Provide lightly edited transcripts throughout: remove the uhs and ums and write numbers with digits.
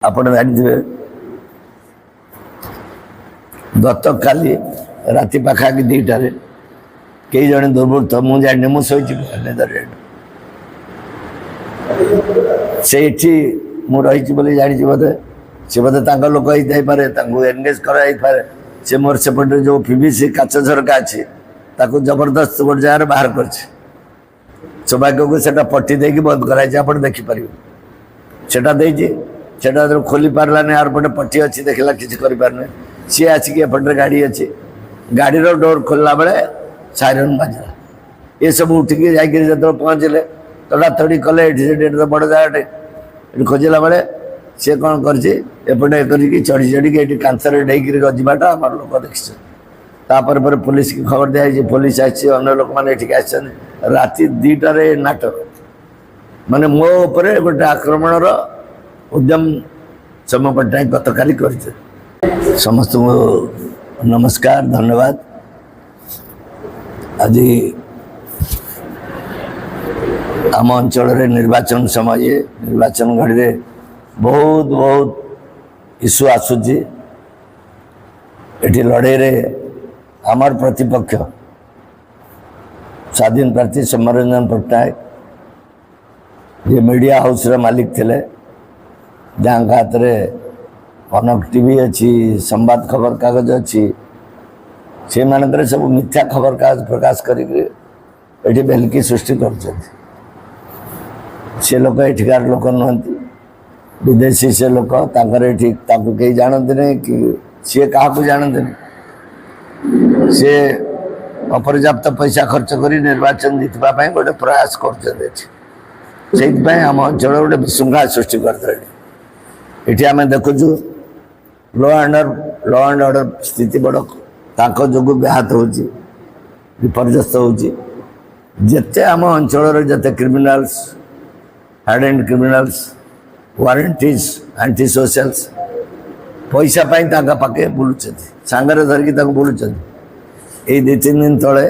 ଆପଣ ଜାଣିଥିବେ ଗତକାଲି ରାତି ପାଖାପାଖି 2ଟାରେ କେହି ଜଣେ ଦୁର୍ବୃତ୍ତ ମୁଁ ଜାଣିନି ମୁଁ ଶୋଇଛି ସେଇଠି ମୁଁ ରହିଛି ବୋଲି ଜାଣିଛି ବୋଧେ ସେ ବୋଧେ ତାଙ୍କ ଲୋକ ହେଇଥାଇପାରେ ତାଙ୍କୁ ଏନଗେଜ୍ କରାଯାଇପାରେ ସେ ମୋର ସେପଟେ ଯେଉଁ PVC କାଚ ଝରକା ଅଛି ତାକୁ ଜବରଦସ୍ତ ଗୋଟେ ଜାଗାରେ ବାହାର କରିଛି ସୌଭାଗ୍ୟକୁ ସେଟା ପଟି ଦେଇକି ବନ୍ଦ କରାଯାଇଛି ଆପଣ ଦେଖିପାରିବେ ସେଟା ଦେଇଛି ସେଟା ଖୋଲି ପାରିଲାନି ଆର ପଟେ ପଟି ଅଛି ଦେଖିଲା କିଛି କରିପାରୁନି सी आसिक एपटे गाड़ी अच्छे गाड़ी डोर खोलला बेले साइरन बाजला ये सब उठिकी जाकर जो पहुँचले तड़ा तड़ी कले तो बड़ जगटे खोजला बेले सी कौन करपटे कर चढ़ी चढ़ी ये कांचर डेक जाटा आम लोक देखिए पुलिस की खबर दिखाई पुलिस आसी अन्य लोक मैंने राति 2टारे नाटक माने मो उपरे गोटे आक्रमणर उद्यम समय पट्टनायक गत काली कर समस्त नमस्कार धन्यवाद आज आम अंचल निर्वाचन समय निर्वाचन घड़ी बहुत बहुत इश्यू आसूची एटी लड़े आमर प्रतिपक्ष स्वाधीन प्रार्थी सौम्यरंजन पट्टनायक ये मीडिया हाउस रे मालिक थे जहाँ हाथ में कनक टीवी अच्छी संवाद खबर कागज अच्छी से मानक सब मिथ्या खबर कागज प्रकाश करी बेलकी सृष्टि कर लोक एठिकार लोक नुहति विदेशी से लोक कहीं जानते नहीं कि सी क्या जानते नहीं सी अपर्याप्त पैसा खर्च कर निर्वाचन जीतवाई गोटे प्रयास कर आम अंचल गोटे विशृंखला सृष्टि करते आम देखुचु लॉ एंड ऑर्डर स्थिति बड़ जो व्याहत हो विपर्यस्त होते आम अंचल जिते criminals hard and criminals warrantees anti socials पैसा पाखे बुलूँ सांगरे धरिकी बुलूँ ये 2-3 दिन तले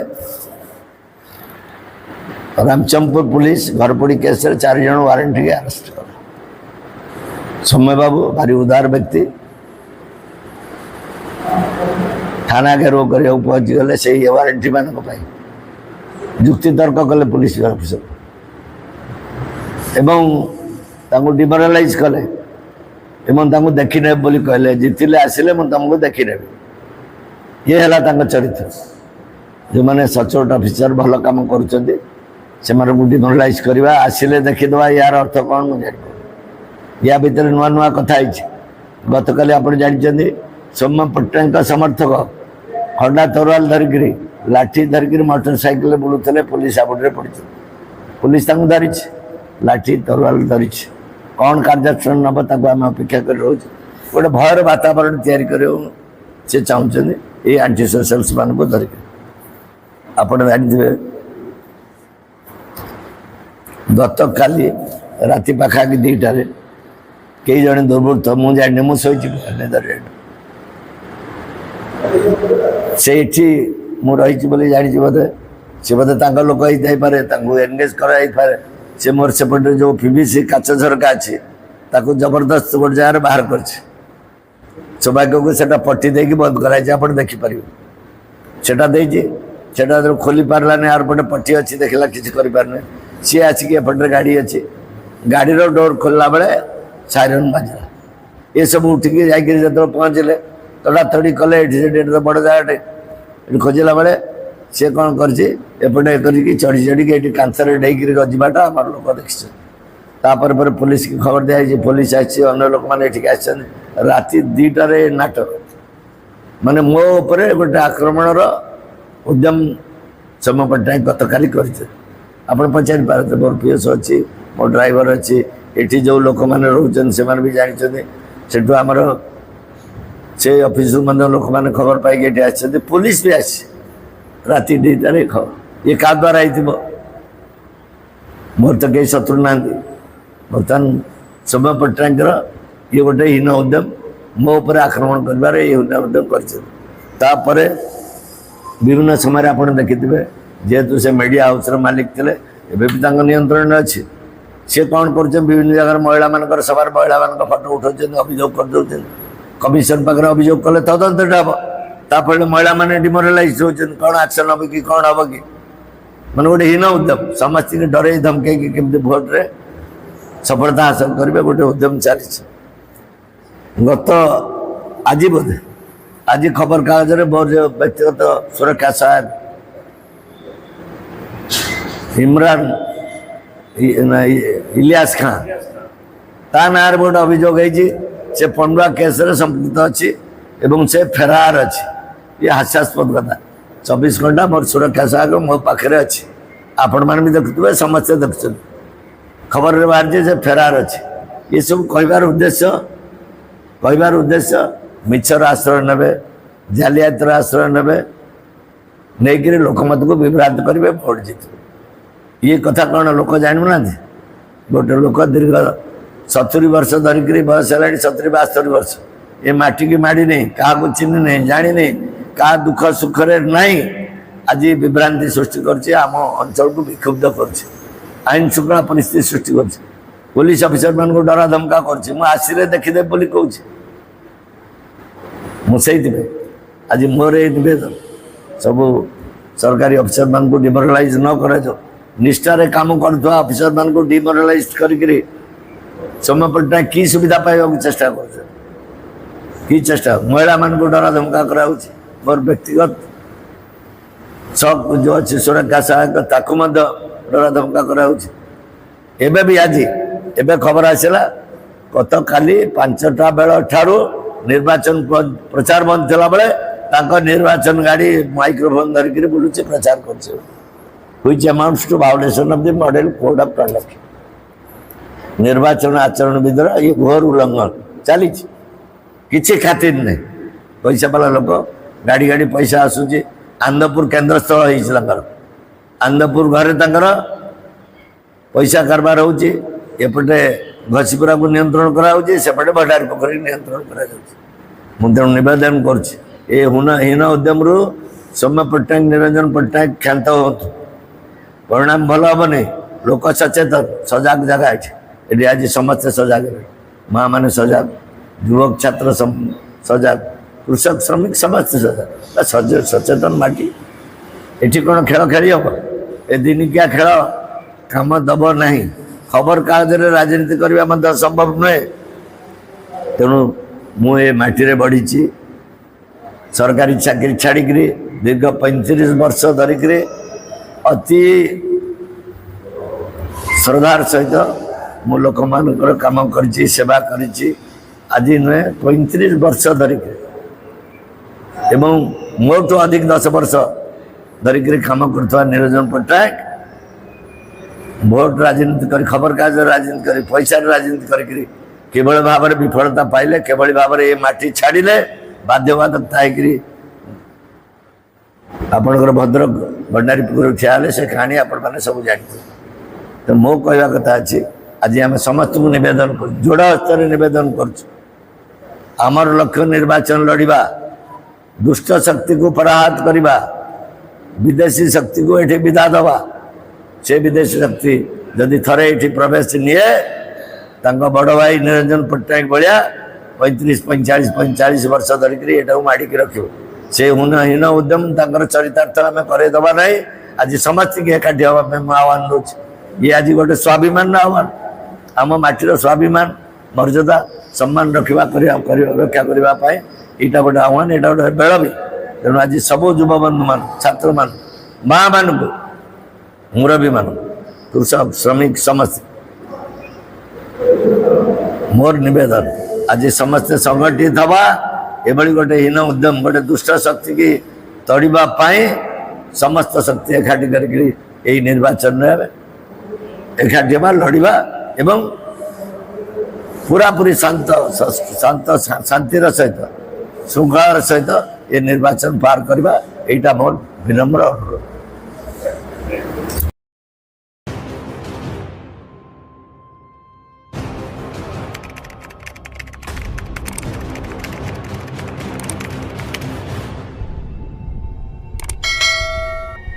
रामचंदपुर पुलिस घरपोड़ी केस 4 जन वारंटी के अरेस्ट कर सौम्य बाबू भारी उदार व्यक्ति थाना के रो कर पहुँची गले से वारंटी मान जुक्ति तर्क कले पुलिस अफिसर एवं डिमोरालाइज कले एवं देखने बोली कहले जितिले आसिले तुमको देखने ये है चरित्र जो मैंने सचोट अफिसर भल कम कर डिमोरालाइज करवा आसिले देखीदे यार अर्थ कौन मुझे या भितर नुआ नुआ कथा गत काली आप जानते सौम्य पट्टनायक समर्थक खंडा तरोवाल धरिकी लाठी धरिकी मोटरसाइकिल बुलूले पुलिस आबुटे पड़ी पुलिस धरी लाठी तरोवाल धरी कौन कार्यानुष्ठान नब आम अपेक्षा कर रोज गोटे भयर वातावरण या चाहते ये एंटी सोशल्स मान को धरिकी आप जानते गत काली राति पाखापाखि 2टारे कई जने दुर्वृत्त मुझे जानी मुझे शोची से मु रही जानी बोधे सी बोधे लोक होईपारे एनगेज कराइपारे से मोर सेपटे जो PVC काच झरका अच्छी जबरदस्त गोटे जगह बाहर कर सौभाग्य को सेटा पटी देकी बंद कराई आप देखिपारे सेटा खोली पारानी आर पटे पटी अच्छी देखला किसी करें सी आसिक एपटे गाड़ी अच्छे गाड़ी डोर खोलला बेले साइरन बाजला ये सब उठिकी जाकर जो पहुँचले तड़ा तड़ी कले तो बड़ जगटे खोजला बेले सी कौन करपटे कर चढ़ी चढ़ी ये कांचर डेक जाटा आम लोक देखिए पुलिस की खबर दिखाई पुलिस आसी अन्य लोक मैंने राति 2टारे नाटक माने मो उपरे गोटे आक्रमणर उद्यम सौम्य पट्टनायक गत काली कर पचारि पारे मोर पीएस अच्छी मो ड्राइवर अच्छी ये जो लोक मैंने रोचन से भी जानते से आमर से ऑफिस लोक मैंने खबर पाई आसते पुलिस भी आसी राति 2टारे खबर ये क्या द्वारा मोर तो कई शत्रु ना बर्तमान सौम्य पट्टनायक ये गोटे हीन उद्यम मो उपर आक्रमण कर उद्यम कर विभिन्न समय आप देखिथे जेहेतु से मीडिया हाउस मालिक थे एवं भी नियंत्रण अच्छी सी कौन कर विभिन्न जगह महिला मान सभार महिला मान फटो उठाऊ अभियोग कर दौरान कमिशन पाखे अभियोग कले तदंत हम ताफल महिला मैंने डिमोरालाइज होती कौन एक्शन हम कि कौन हम कि मैंने गोटे हीन उद्यम समस्त डर धमके केमती भोट रे सफलता हासिल करेंगे गोटे उद्यम चली गत आज बोधे आज खबर कागज मोर जो व्यक्तिगत सुरक्षा सहायक इमरान इलियास खां ता ना गोटे अभियोग से पंडुआ केस संपृक्त अच्छी एवं से फेरार अच्छी ये हास्यास्पद कथा 24 घंटा मोर सुरक्षा सहायक मो पाखे अच्छी आपण मैंने भी देखुए समस्ते देखुं खबर बाहर से फेरार अच्छी ये सब कहबार उद्देश्य मिछर आश्रय ने जालियातर आश्रय ने नहीं लोक मत को विभ्रांत करेंगे भोट जीत ये कथा कौन लोक जानू ना गोटे लोक दीर्घ 70 वर्ष धरिक बयस है 70-72 वर्ष ये माटी की माड़ी नहीं क्या चिन्ह नहीं जानी नहीं क्या दुख सुख नहीं आज विभ्रांति सृष्टि करम अंचल को विक्षुब्ध कर आईन श्रृंखला परिस्थिति सृष्टि कर पुलिस अफिसर मान को डरा धमका कर देखीदे कहूँ मुझे आज मोर ये नवेदन सब सरकारी अफिसर मान को डिमोरालाइज न कर निष्ठार काम कर अफिसर मान को डिमोरालाइज कर समय पट्टनायक की सुविधा पाइबा चेष्टा कर चेष्टा महिला मान को डरा धमका कराऊँ मोर व्यक्तिगत सब जो अच्छे सुरक्षा सहायक ताकू डरा धमका कराऊँ एबे भी आज एबे खबर आसला गत काली 5टा बेल ठारू निर्वाचन प्रचार बंद थिला बेले तांको निर्वाचन गाड़ी माइक्रोफोन धरिक बुलूँ प्रचार कर which amounts to violation of the model code of conduct निर्वाचन आचरण विधिर ये घोर उल्लंघन चली किसी खातिर नहीं पैसा वाला लोक गाड़ी गाड़ी पैसा आसूची आनंदपुर केन्द्र स्थल हो आनंदपुर घरे पैसा कारबार होपटे घसीपुरा को नियंत्रण करापटे भंडारी पोखरी नियंत्रण कर नवेदन करहीन उद्यम रु सौम्य पट्टनायक निरंजन पट्टनायक क्षांत हो परिणाम भल हम नहीं लोक सचेतन सजाग जगह ये आज समस्ते सजाग माँ मैंने सजाग युवक छात्र सजाग कृषक श्रमिक समस्ते सजाग सचेतन माटी ये कौन खेल खेली हम ए दिनिकिया खेल काम दब ना खबर कागज राजनीति करने संभव नुहे तेणु मुझे मटी बढ़ी सरकारी चाकरी छाड़िक दीर्घ 35 वर्ष धरिक अति श्रद्धार सहित मु लोक मान काम कर सेवा कर आज नुहे 35 वर्ष धरिक एवं मोर तो अधिक 10 वर्ष धरिक काम कर निरंजन पट्टनायक भोट राजनीति कर खबर कागज राजनीति कर पैसा राजनीति करके केवल भाव में विफलता पाइले केवल भाव में ये माटी छाड़िले बाध्यबाधकता आपणकर भद्रक भंडारी पुकुर ठिया से कहानी आपण मैंने सब जानते तो मो कहवा कथा अच्छी आज आम समस्त को नवेदन कर जोड़ हस्तर नवेदन कर लक्ष्य निर्वाचन लड़वा दुष्ट शक्ति को पराहत करवा विदेशी शक्ति को ये विदा दवा से विदेशी शक्ति जदि थरे ये प्रवेश निए बड़ भाई निरंजन पट्टनायक भाया 35-45 वर्ष धरिक यहाँ माड़िकी रख से हीन उद्यम चरितार्थ आम करदबा ना आज समस्त एकाठी हाँ आह्वान दूँ ये आज गोटे स्वाभिमान आह्वान आम माटीर स्वाभिमान मर्यादा सम्मान रखा रक्षा करने यहाँ गोटे आह्वान यहाँ गोटे बेल भी तेणु आज सब युवबंधु मान छात्र मान माँ मान मुरबी मान कृषक श्रमिक समस्त मोर निवेदन आज समस्ते संगठित हवा एभली गोटे हीन उद्यम गोटे दुष्ट शक्ति की तड़िबा समस्त शक्ति एकाठी कर निर्वाचन में एकाठी हवा लड़वा एवं पूरा पूरी शांत शांतिर सहित श्रृंखलार सहित ये निर्वाचन पार करवा यहाँ मोर विनम्र अनुरोध।